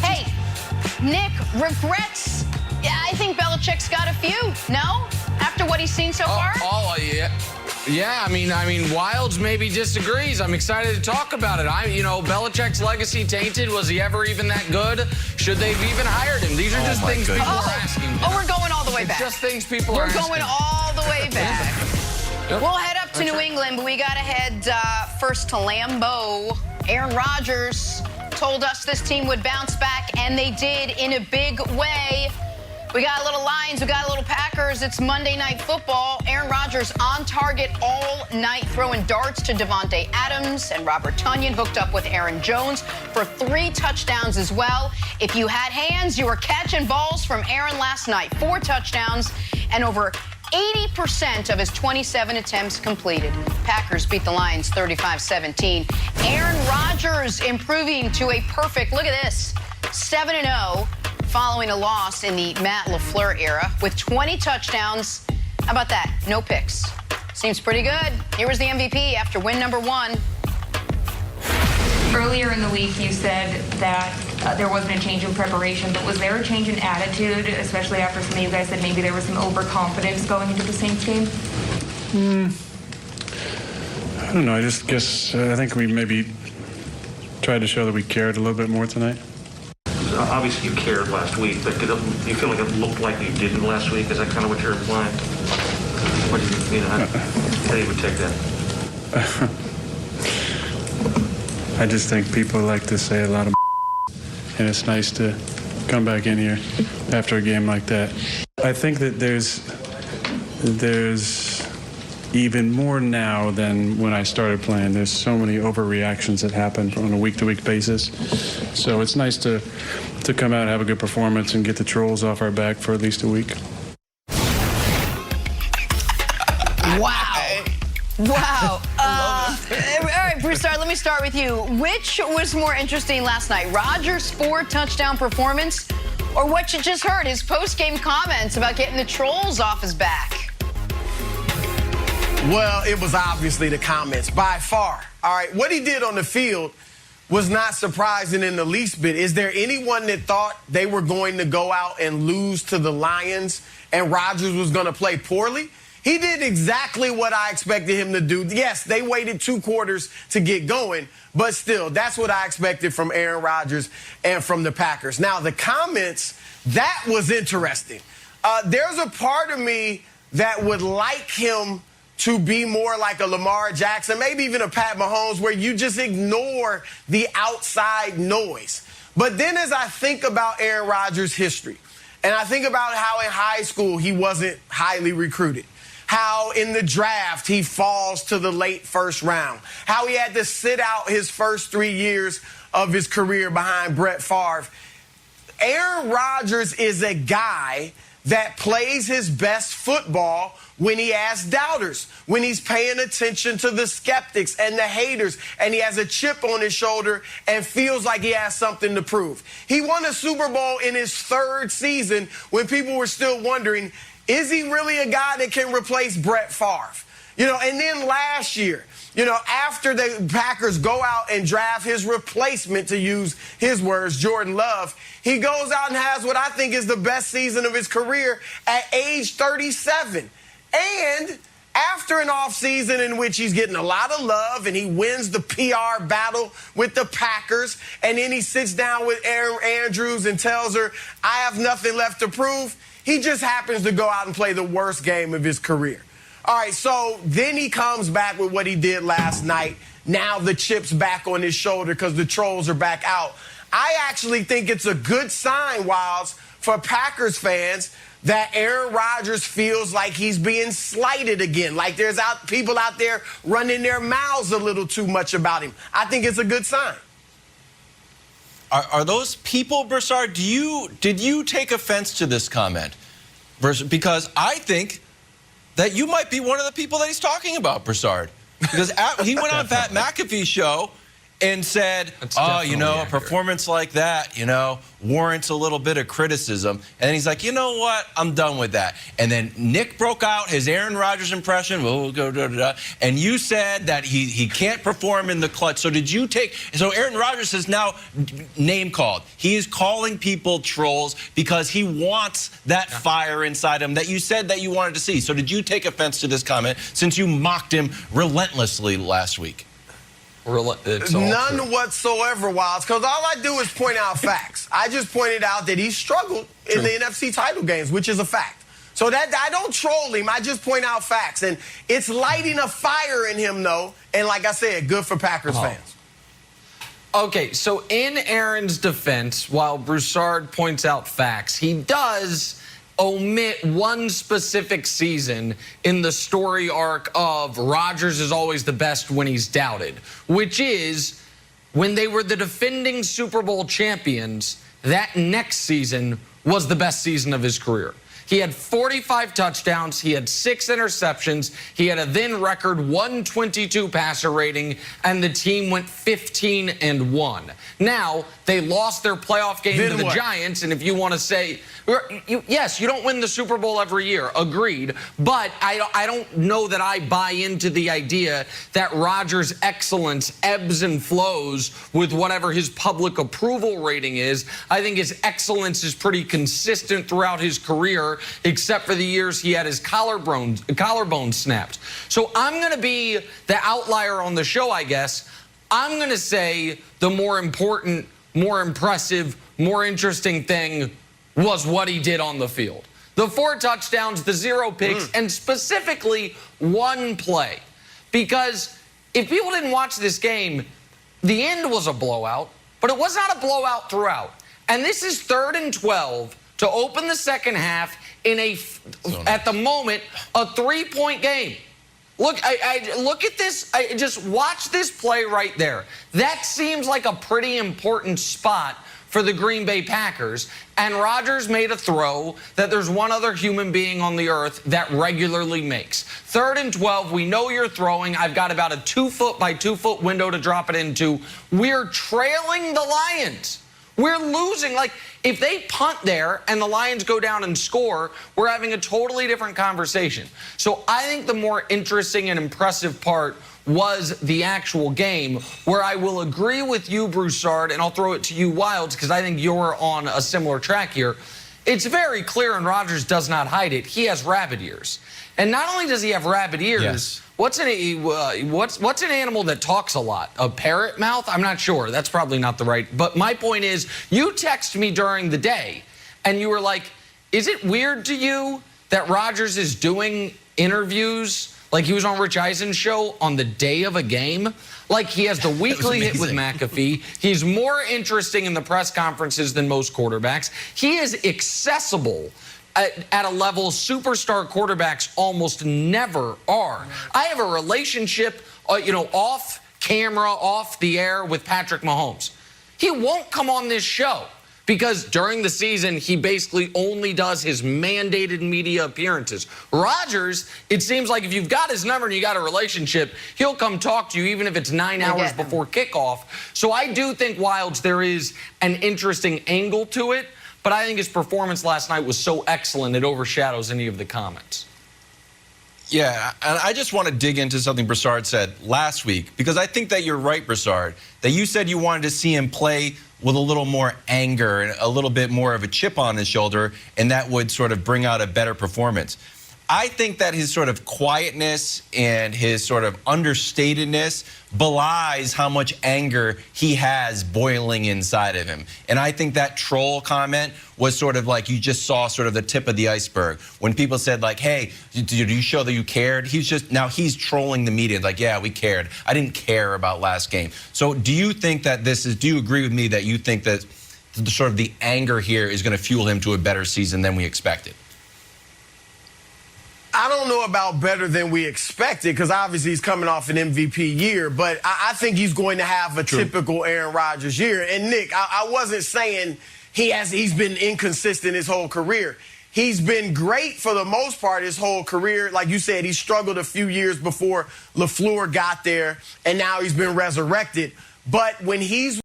Hey, Nick, regrets? Yeah, I think Belichick's got a few, no? After what he's seen so far? Yeah, I mean, Wilds maybe disagrees. I'm excited to talk about it. Belichick's legacy tainted. Was he ever even that good? Should they have even hired him? These are just things people are asking. We're going all the way back. Just things people are asking. We're going all the way back. Yep. We'll head up to New England, but we got to head first to Lambeau. Aaron Rodgers told us this team would bounce back, and they did in a big way. We got a little Lions, we got a little Packers. It's Monday Night Football. Aaron Rodgers on target all night, throwing darts to Devontae Adams, and Robert Tonyan hooked up with Aaron Jones for 3 touchdowns as well. If you had hands, you were catching balls from Aaron last night. 4 touchdowns and over 80% of his 27 attempts completed. Packers beat the Lions 35-17. Aaron Rodgers improving to a perfect, look at this, 7-0 following a loss in the Matt LaFleur era with 20 touchdowns. How about that? No picks. Seems pretty good. Here was the MVP after win number 1. Earlier in the week, you said that there wasn't a change in preparation, but was there a change in attitude, especially after some of you guys said maybe there was some overconfidence going into the Saints game? I don't know. I just guess I think we maybe tried to show that we cared a little bit more tonight. Obviously, you cared last week, but do you feel like it looked like you didn't last week? Is that kind of what you're implying? What do you how do you would take that? I just think people like to say a lot of and it's nice to come back in here after a game like that. I think that there's even more now than when I started playing. There's so many overreactions that happen on a week-to-week basis. So it's nice to come out and have a good performance and get the trolls off our back for at least a week. Wow. All right, Broussard, let me start with you. Which was more interesting last night? Rodgers' 4-touchdown performance, or what you just heard, his post-game comments about getting the trolls off his back? Well, it was obviously the comments, by far. All right, what he did on the field was not surprising in the least bit. Is there anyone that thought they were going to go out and lose to the Lions and Rodgers was going to play poorly? He did exactly what I expected him to do. Yes, they waited 2 quarters to get going, but still, that's what I expected from Aaron Rodgers and from the Packers. Now, the comments, that was interesting. There's a part of me that would like him to be more like a Lamar Jackson, maybe even a Pat Mahomes, where you just ignore the outside noise. But then as I think about Aaron Rodgers' history, and I think about how in high school he wasn't highly recruited, how in the draft he falls to the late first round, how he had to sit out his first 3 years of his career behind Brett Favre. Aaron Rodgers is a guy that plays his best football when he has doubters, when he's paying attention to the skeptics and the haters, and he has a chip on his shoulder and feels like he has something to prove. He won a Super Bowl in his 3rd season when people were still wondering, is he really a guy that can replace Brett Favre? And then last year, after the Packers go out and draft his replacement, to use his words, Jordan Love, he goes out and has what I think is the best season of his career at age 37. And after an offseason in which he's getting a lot of love and he wins the PR battle with the Packers, and then he sits down with Erin Andrews and tells her, I have nothing left to prove, he just happens to go out and play the worst game of his career. All right, so then he comes back with what he did last night. Now the chip's back on his shoulder because the trolls are back out. I actually think it's a good sign, Wilds, for Packers fans that Aaron Rodgers feels like he's being slighted again, like there's people out there running their mouths a little too much about him. I think it's a good sign. Are those people, Broussard, did you take offense to this comment? Because I think that you might be one of the people that he's talking about, Broussard. Because he went on Pat McAfee's show and said, That's oh, you know, a definitely performance like that, you know, warrants a little bit of criticism. And he's like, you know what? I'm done with that. And then Nick broke out his Aaron Rodgers impression. And you said that he can't perform in the clutch. So did you take – so Aaron Rodgers is now name called. He is calling people trolls because he wants that fire inside him that you said that you wanted to see. So did you take offense to this comment since you mocked him relentlessly last week? None whatsoever, Wilds, because all I do is point out facts. I just pointed out that he struggled in the NFC title games, which is a fact. So that I don't troll him. I just point out facts. And it's lighting a fire in him, though. And like I said, good for Packers fans. Okay, so in Aaron's defense, while Broussard points out facts, he does omit one specific season in the story arc of Rodgers is always the best when he's doubted, which is when they were the defending Super Bowl champions, that next season was the best season of his career. He had 45 touchdowns. He had 6 interceptions. He had a then record 122 passer rating, and the team went 15-1. Now, they lost their playoff game to the Giants, and if you want to say, yes, you don't win the Super Bowl every year, agreed, but I don't know that I buy into the idea that Rodgers' excellence ebbs and flows with whatever his public approval rating is. I think his excellence is pretty consistent throughout his career, except for the years he had his collarbone snapped. So I'm going to be the outlier on the show, I guess. I'm going to say the more important, more impressive, more interesting thing was what he did on the field. The 4 touchdowns, the 0 picks, and specifically one play. Because if people didn't watch this game, the end was a blowout, but it was not a blowout throughout. And this is 3rd and 12 to open the second half in at the moment, a 3-point game. Look, look at this. Just watch this play right there. That seems like a pretty important spot for the Green Bay Packers. And Rodgers made a throw that there's one other human being on the earth that regularly makes. 3rd and 12, we know you're throwing. I've got about a 2-foot by 2-foot window to drop it into. We're trailing the Lions. We're losing. Like, if they punt there and the Lions go down and score, we're having a totally different conversation. So I think the more interesting and impressive part was the actual game, where I will agree with you, Broussard, and I'll throw it to you, Wilds, because I think you're on a similar track here. It's very clear, and Rodgers does not hide it, he has rabbit ears. And not only does he have rabbit ears, what's an animal that talks a lot? A parrot mouth? I'm not sure. That's probably not the right. But my point is, you text me during the day, and you were like, is it weird to you that Rodgers is doing interviews like he was on Rich Eisen's show on the day of a game? Like, he has the weekly hit with McAfee. He's more interesting in the press conferences than most quarterbacks. He is accessible at a level superstar quarterbacks almost never are. I have a relationship, off camera, off the air with Patrick Mahomes. He won't come on this show because during the season, he basically only does his mandated media appearances. Rodgers, it seems like if you've got his number and you got a relationship, he'll come talk to you even if it's 9 hours before kickoff. So I do think, Wilds, there is an interesting angle to it. But I think his performance last night was so excellent, it overshadows any of the comments. Yeah, and I just want to dig into something Broussard said last week, because I think that you're right, Broussard, that you said you wanted to see him play with a little more anger and a little bit more of a chip on his shoulder, and that would sort of bring out a better performance. I think that his sort of quietness and his sort of understatedness belies how much anger he has boiling inside of him. And I think that troll comment was sort of like you just saw sort of the tip of the iceberg. When people said like, hey, did you show that you cared? Now he's trolling the media like, yeah, we cared. I didn't care about last game. So do you think that do you agree with me that you think that sort of the anger here is going to fuel him to a better season than we expected? I don't know about better than we expected, because obviously he's coming off an MVP year, but I think he's going to have a typical Aaron Rodgers year. And Nick, I wasn't saying he's been inconsistent his whole career. He's been great for the most part his whole career. Like you said, he struggled a few years before LaFleur got there, and now he's been resurrected. But when he's